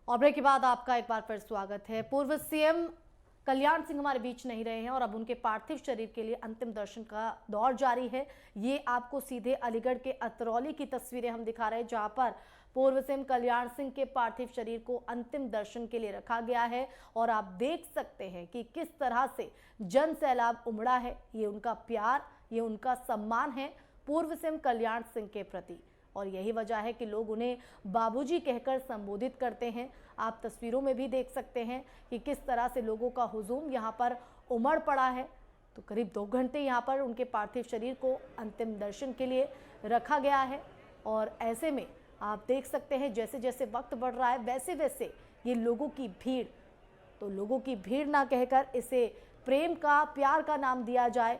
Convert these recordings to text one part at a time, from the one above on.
और ब्रेक के बाद आपका एक बार फिर स्वागत है। पूर्व सीएम कल्याण सिंह हमारे बीच नहीं रहे हैं और अब उनके पार्थिव शरीर के लिए अंतिम दर्शन का दौर जारी है। ये आपको सीधे अलीगढ़ के अतरौली की तस्वीरें हम दिखा रहे हैं, जहां पर पूर्व सीएम कल्याण सिंह के पार्थिव शरीर को अंतिम दर्शन के लिए रखा गया है और आप देख सकते हैं कि किस तरह से जन सैलाब उमड़ा है। ये उनका प्यार, ये उनका सम्मान है पूर्व सीएम कल्याण सिंह के प्रति, और यही वजह है कि लोग उन्हें बाबूजी कहकर संबोधित करते हैं। आप तस्वीरों में भी देख सकते हैं कि किस तरह से लोगों का हुजूम यहाँ पर उमड़ पड़ा है। तो करीब 2 घंटे यहाँ पर उनके पार्थिव शरीर को अंतिम दर्शन के लिए रखा गया है और ऐसे में आप देख सकते हैं जैसे जैसे वक्त बढ़ रहा है वैसे वैसे ये लोगों की भीड़, तो लोगों की भीड़ ना कहकर इसे प्रेम का, प्यार का नाम दिया जाए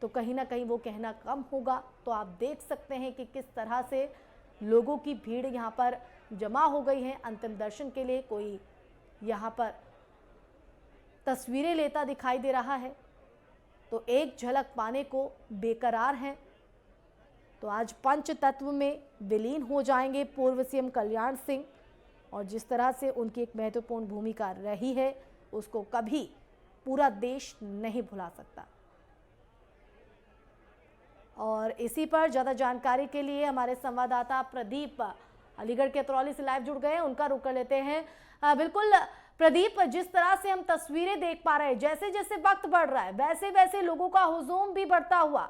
तो कहीं ना कहीं वो कहना कम होगा। तो आप देख सकते हैं कि किस तरह से लोगों की भीड़ यहाँ पर जमा हो गई है अंतिम दर्शन के लिए। कोई यहाँ पर तस्वीरें लेता दिखाई दे रहा है तो एक झलक पाने को बेकरार हैं। तो आज पंच तत्व में विलीन हो जाएंगे पूर्व सीएम कल्याण सिंह, और जिस तरह से उनकी एक महत्वपूर्ण भूमिका रही है उसको कभी पूरा देश नहीं भुला सकता। और इसी पर ज़्यादा जानकारी के लिए हमारे संवाददाता प्रदीप अलीगढ़ के अतरौली से लाइव जुड़ गए हैं, उनका रुख कर लेते हैं। बिल्कुल प्रदीप, जिस तरह से हम तस्वीरें देख पा रहे हैं, जैसे जैसे वक्त बढ़ रहा है वैसे वैसे लोगों का हुजूम भी बढ़ता हुआ।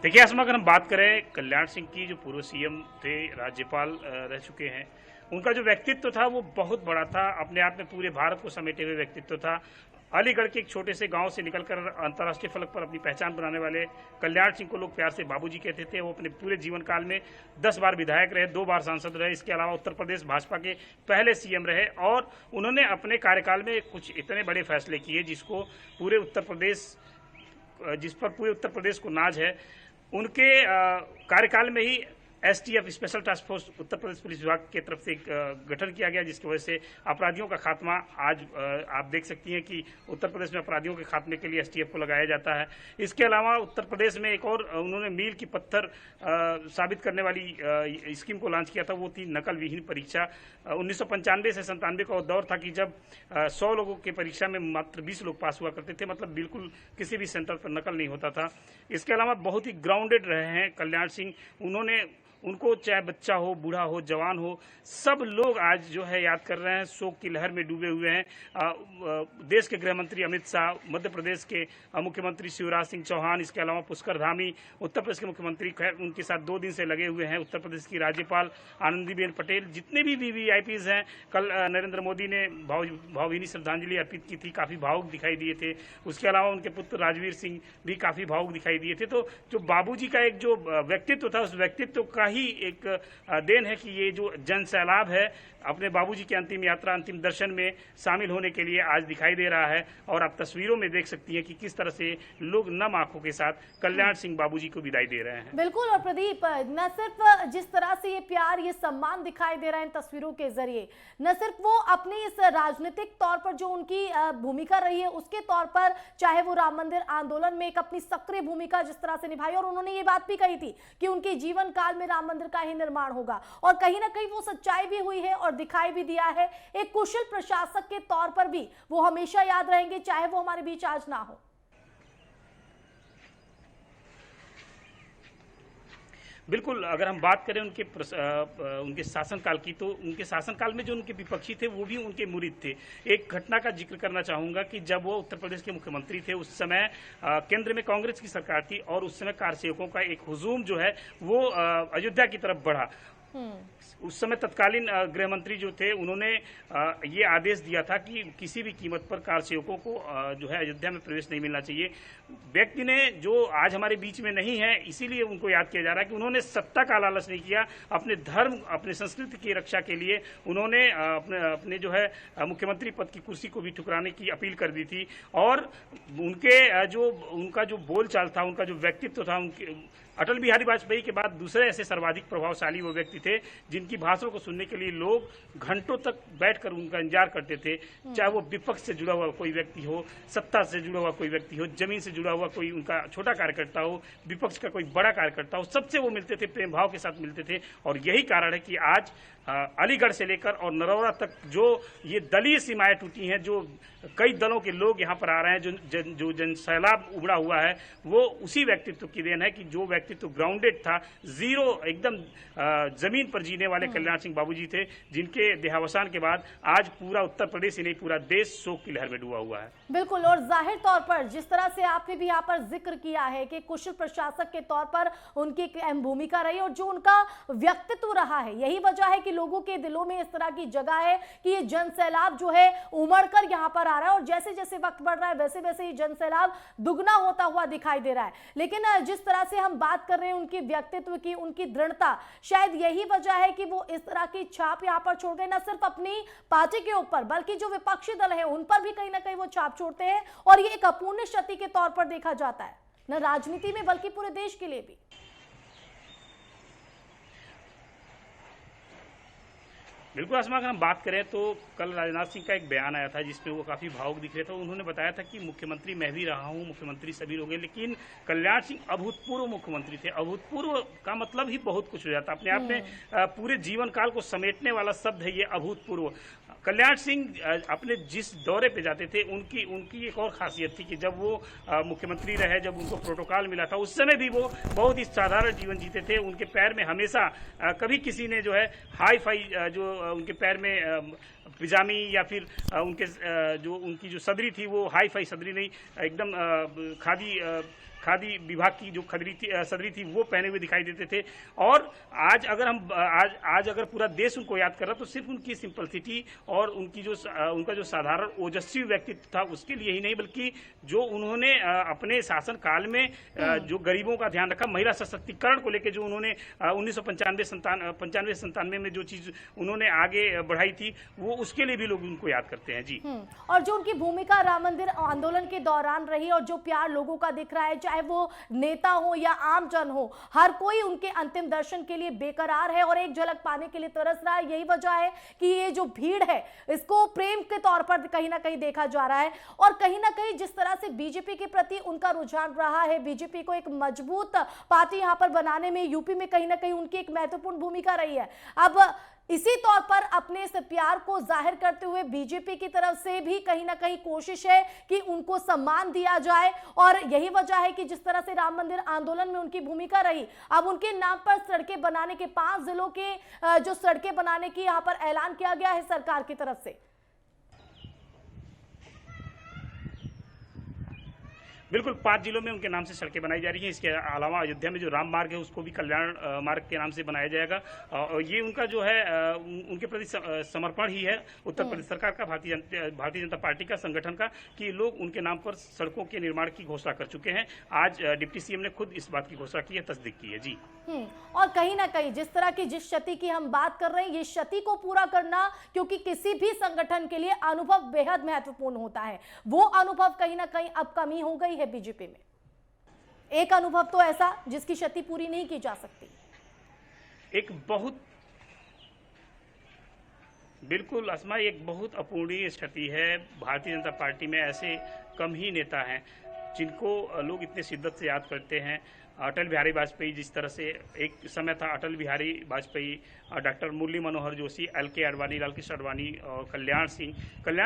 देखिए आसमा, अगर हम बात करें कल्याण सिंह की, जो पूर्व सीएम थे, राज्यपाल रह चुके हैं, उनका जो व्यक्तित्व था वो बहुत बड़ा था, अपने आप में पूरे भारत को समेटे हुए व्यक्तित्व था। अलीगढ़ के एक छोटे से गांव से निकलकर अंतर्राष्ट्रीय फलक पर अपनी पहचान बनाने वाले कल्याण सिंह को लोग प्यार से बाबूजी कहते थे। वो अपने पूरे जीवन काल में 10 बार विधायक रहे, 2 बार सांसद रहे, इसके अलावा उत्तर प्रदेश भाजपा के पहले सीएम रहे और उन्होंने अपने कार्यकाल में कुछ इतने बड़े फैसले किए जिस पर पूरे उत्तर प्रदेश को नाज है। उनके कार्यकाल में ही STF, special task force, Uttar Pradesh police विभाग की तरफ से एक गठन किया गया, जिसकी वजह से अपराधियों का खात्मा आज आप देख सकती हैं कि उत्तर प्रदेश में अपराधियों के खात्मे के लिए एसटीएफ को लगाया जाता है। इसके अलावा उत्तर प्रदेश में एक और उन्होंने मील की पत्थर साबित करने वाली स्कीम को लॉन्च किया था, वो थी नकल विहीन परीक्षा। 1995 से 97 का वो दौर था कि जब 100 लोगों की परीक्षा में मात्र 20 लोग पास हुआ करते थे, मतलब बिल्कुल किसी भी सेंटर पर नकल नहीं होता था। इसके अलावा बहुत ही ग्राउंडेड रहे हैं कल्याण सिंह। उनको चाहे बच्चा हो, बूढ़ा हो, जवान हो, सब लोग आज जो है याद कर रहे हैं, शोक की लहर में डूबे हुए हैं। देश के गृह मंत्री अमित शाह, मध्य प्रदेश के मुख्यमंत्री शिवराज सिंह चौहान, इसके अलावा पुष्कर धामी, उत्तर प्रदेश के मुख्यमंत्री, उनके साथ 2 दिन से लगे हुए हैं। उत्तर प्रदेश की राज्यपाल आनंदीबेन पटेल, जितने भी वीवीआईपीज हैं, कल नरेंद्र मोदी ने भावभीनी श्रद्धांजलि अर्पित की थी, काफी भावुक दिखाई दिए थे। उसके अलावा उनके पुत्र राजवीर सिंह भी काफी भावुक दिखाई दिए थे। तो जो बाबूजी का एक जो व्यक्तित्व था, उस व्यक्तित्व का ही एक देन है कि ये जो जन सैलाब है अपने बाबूजी की अंतिम यात्रा, अंतिम दर्शन में शामिल होने के लिए आज दिखाई दे रहा है। और आप तस्वीरों में देख सकती हैं कि किस तरह से लोग नम आंखों के साथ कल्याण सिंह बाबूजी को विदाई दे रहे हैं। बिल्कुल। और प्रदीप, न सिर्फ जिस तरह से ये प्यार, ये सम्मान दिखाई दे रहा है इन तस्वीरों के जरिए, न सिर्फ वो अपनी इस राजनीतिक तौर पर जो उनकी भूमिका रही है उसके तौर पर, चाहे वो राम मंदिर आंदोलन में एक अपनी सक्रिय भूमिका जिस तरह से निभाई, और उन्होंने ये बात भी कही थी कि उनके जीवन काल में राम मंदिर का ही निर्माण होगा, और कहीं ना कहीं वो सच्चाई भी हुई है और दिखाई भी दिया है। एक कुशल प्रशासक के तौर पर भी वो हमेशा याद रहेंगे, चाहे वो हमारे बीच आज ना हो। बिल्कुल, अगर हम बात करें उनके शासनकाल की, तो उनके शासनकाल में जो उनके विपक्षी थे वो भी उनके मुरीद थे। एक घटना का जिक्र करना चाहूंगा कि जब वो उत्तर प्रदेश के मुख्यमंत्री थे, उस समय केंद्र में कांग्रेस की सरकार थी और उस समय कार सेवकों का एक हुजूम जो है वो अयोध्या की तरफ बढ़ा। उस समय तत्कालीन गृह मंत्री जो थे, उन्होंने ये आदेश दिया था कि किसी भी कीमत पर कार सेवकों को जो है अयोध्या में प्रवेश नहीं मिलना चाहिए। व्यक्ति ने जो आज हमारे बीच में नहीं है, इसीलिए उनको याद किया जा रहा है कि उन्होंने सत्ता का लालच नहीं किया, अपने धर्म, अपने संस्कृति की रक्षा के लिए उन्होंने अपने जो है मुख्यमंत्री पद की कुर्सी को भी ठुकराने की अपील कर दी थी। और उनका जो बोलचाल था, उनका जो व्यक्तित्व था, अटल बिहारी वाजपेयी के बाद दूसरे ऐसे सर्वाधिक प्रभावशाली वो व्यक्ति थे, जिनकी भाषण को सुनने के लिए लोग घंटों तक बैठकर उनका इंतजार करते थे। चाहे वो विपक्ष से जुड़ा हुआ कोई व्यक्ति हो, सत्ता से जुड़ा हुआ कोई व्यक्ति हो, जमीन से जुड़ा हुआ कोई उनका छोटा कार्यकर्ता हो, विपक्ष का कोई बड़ा कार्यकर्ता हो, सबसे वो मिलते थे, प्रेम भाव के साथ मिलते थे। और यही कारण है कि आज अलीगढ़ से लेकर और नरौरा तक जो ये दलीय सीमाएं टूटी हैं, जो कई दलों के लोग यहाँ पर आ रहे हैं, जो जन सैलाब उमड़ा हुआ है, वो उसी व्यक्तित्व की देन है कि जो व्यक्तित्व ग्राउंडेड था, जीरो एकदम जमीन पर जीने वाले कल्याण सिंह बाबूजी थे, जिनके देहावसान के बाद आज पूरा उत्तर प्रदेश ही नहीं पूरा देश शोक की लहर में डूबा हुआ है। बिल्कुल, और जाहिर तौर पर जिस तरह से आपने भी यहाँ पर जिक्र किया है कि कुशल प्रशासक के तौर पर उनकी एक अहम भूमिका रही और जो उनका व्यक्तित्व रहा है, यही वजह है कि लोगों के दिलों में इस तरह की जगह है कि ये जन सैलाब जो है उमड़ कर यहाँ पर आ रहा है और जैसे जैसे वक्त बढ़ रहा है वैसे वैसे ये जन सैलाब दुगना होता हुआ दिखाई दे रहा है। लेकिन जिस तरह से हम बात कर रहे हैं उनके व्यक्तित्व की, उनकी दृढ़ता, शायद यही वजह है कि वो इस तरह की छाप यहाँ पर छोड़ गए, न सिर्फ अपनी पार्टी के ऊपर बल्कि जो विपक्षी दल है उन पर भी कहीं ना कहीं वो छाप छोड़ते हैं और ये एक अपूर्णीय क्षति के तौर पर देखा जाता है, न राजनीति में बल्कि पूरे देश के लिए भी। बिल्कुल आसमा, अगर हम बात करें तो कल राजनाथ सिंह का एक बयान आया था जिसमें वो काफी भावुक दिख रहे थे। उन्होंने बताया था कि मुख्यमंत्री मैं भी रहा हूं, मुख्यमंत्री सभी लोग हैं, लेकिन कल्याण सिंह अभूतपूर्व मुख्यमंत्री थे। अभूतपूर्व का मतलब ही बहुत कुछ हो जाता है, अपने आप में पूरे जीवन काल को समेटने वाला शब्द है ये अभूतपूर्व। कल्याण सिंह अपने जिस दौरे पे जाते थे उनकी एक और खासियत थी कि जब वो मुख्यमंत्री रहे, जब उनको प्रोटोकॉल मिला था, उस समय भी वो बहुत ही साधारण जीवन जीते थे। उनके पैर में हमेशा कभी किसी ने जो है हाई फाई जो उनके पैर में पिजामी या फिर उनकी जो सदरी थी वो हाई फाई सदरी नहीं, एकदम खादी विभाग की जो सदरी थी वो पहने हुए दिखाई देते थे। और आज अगर पूरा देश उनको याद कर रहा तो सिर्फ उनकी सिंपलिसिटी और उनका जो साधारण ओजस्वी व्यक्तित्व था उसके लिए ही नहीं, बल्कि जो उन्होंने अपने शासन काल में जो गरीबों का ध्यान रखा, महिला सशक्तिकरण को लेकर जो उन्होंने 1995-97 में जो चीज उन्होंने आगे बढ़ाई थी, वो उसके लिए भी लोग उनको याद करते हैं। जी, और जो उनकी भूमिका राम मंदिर आंदोलन के दौरान रही और जो प्यार लोगों का दिख रहा है, चाहे वो नेता हो या आम जन हो, हर कोई उनके अंतिम दर्शन के लिए बेकरार है और एक झलक पाने के लिए तरस रहा है। यही वजह है कि ये जो भीड़ है इसको प्रेम के तौर पर कहीं ना कहीं देखा जा रहा है और कहीं ना कहीं जिस तरह से बीजेपी के प्रति उनका रुझान रहा है, बीजेपी को एक मजबूत पार्टी यहां पर बनाने में यूपी में कहीं ना कहीं उनकी एक महत्वपूर्ण भूमिका रही है। अब इसी तौर पर अपने इस प्यार को जाहिर करते हुए बीजेपी की तरफ से भी कहीं ना कहीं कोशिश है कि उनको सम्मान दिया जाए और यही वजह है कि जिस तरह से राम मंदिर आंदोलन में उनकी भूमिका रही, अब उनके नाम पर सड़कें बनाने के 5 जिलों के जो सड़कें बनाने की यहां पर ऐलान किया गया है सरकार की तरफ से। बिल्कुल 5 जिलों में उनके नाम से सड़कें बनाई जा रही हैं। इसके अलावा अयोध्या में जो राम मार्ग है उसको भी कल्याण मार्ग के नाम से बनाया जाएगा और ये उनका जो है उनके प्रति समर्पण ही है उत्तर प्रदेश सरकार का, भारतीय जनता पार्टी का, संगठन का, कि लोग उनके नाम पर सड़कों के निर्माण की घोषणा कर चुके हैं। आज डिप्टी सीएम ने खुद इस बात की घोषणा की है, तस्दीक की है। जी, और कहीं ना कहीं जिस तरह की जिस क्षति की हम बात कर रहे हैं, ये क्षति को पूरा करना, क्योंकि किसी भी संगठन के लिए अनुभव बेहद महत्वपूर्ण होता है, वो अनुभव कहीं ना कहीं अब कमी हो गई है बीजेपी में। एक अनुभव तो ऐसा जिसकी क्षति पूरी नहीं की जा सकती। बिल्कुल असमा, एक बहुत अपूर्णीय क्षति है। भारतीय जनता पार्टी में ऐसे कम ही नेता हैं जिनको लोग इतने शिद्दत से याद करते हैं। अटल बिहारी वाजपेयी, जिस तरह से एक समय था अटल बिहारी वाजपेयी, डॉक्टर मुरली मनोहर जोशी, LK आडवाणी, लालकृष्ण आडवाणी और कल्याण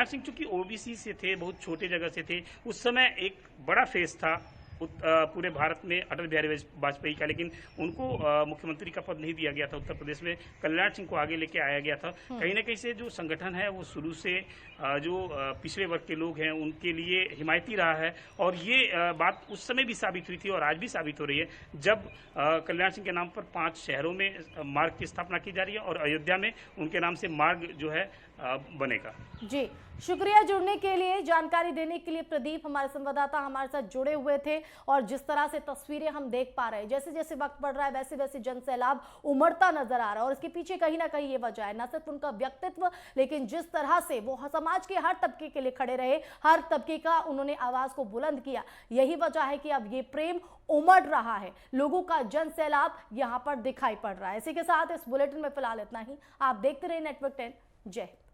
सिंह चूंकि ओबीसी से थे, बहुत छोटे जगह से थे, उस समय एक बड़ा फेस था पूरे भारत में अटल बिहारी वाजपेयी का, लेकिन उनको मुख्यमंत्री का पद नहीं दिया गया था उत्तर प्रदेश में। कल्याण सिंह को आगे लेके आया गया था। कहीं ना कहीं से जो संगठन है वो शुरू से जो पिछड़े वर्ग के लोग हैं उनके लिए हिमायती रहा है और ये बात उस समय भी साबित हुई थी और आज भी साबित हो रही है जब कल्याण सिंह के नाम पर 5 शहरों में मार्ग की स्थापना की जा रही है और अयोध्या में उनके नाम से मार्ग जो है बनेगा। जी, शुक्रिया जुड़ने के लिए, जानकारी देने के लिए प्रदीप। हमारे संवाददाता हमारे साथ जुड़े हुए थे और जिस तरह से तस्वीरें हम देख पा रहे हैं, जैसे जैसे वक्त बढ़ रहा है वैसे वैसे जन सैलाब उमड़ता नजर आ रहा है और इसके पीछे कहीं ना कहीं ये वजह है, न सिर्फ उनका व्यक्तित्व, लेकिन जिस तरह से वो समाज के हर तबके के लिए खड़े रहे, हर तबके का उन्होंने आवाज को बुलंद किया। यही वजह है कि अब ये प्रेम उमड़ रहा है, लोगों का जन सैलाब यहाँ पर दिखाई पड़ रहा है। इसी के साथ इस बुलेटिन में फिलहाल इतना ही। आप देखते रहे नेटवर्क 10। जय हिंद।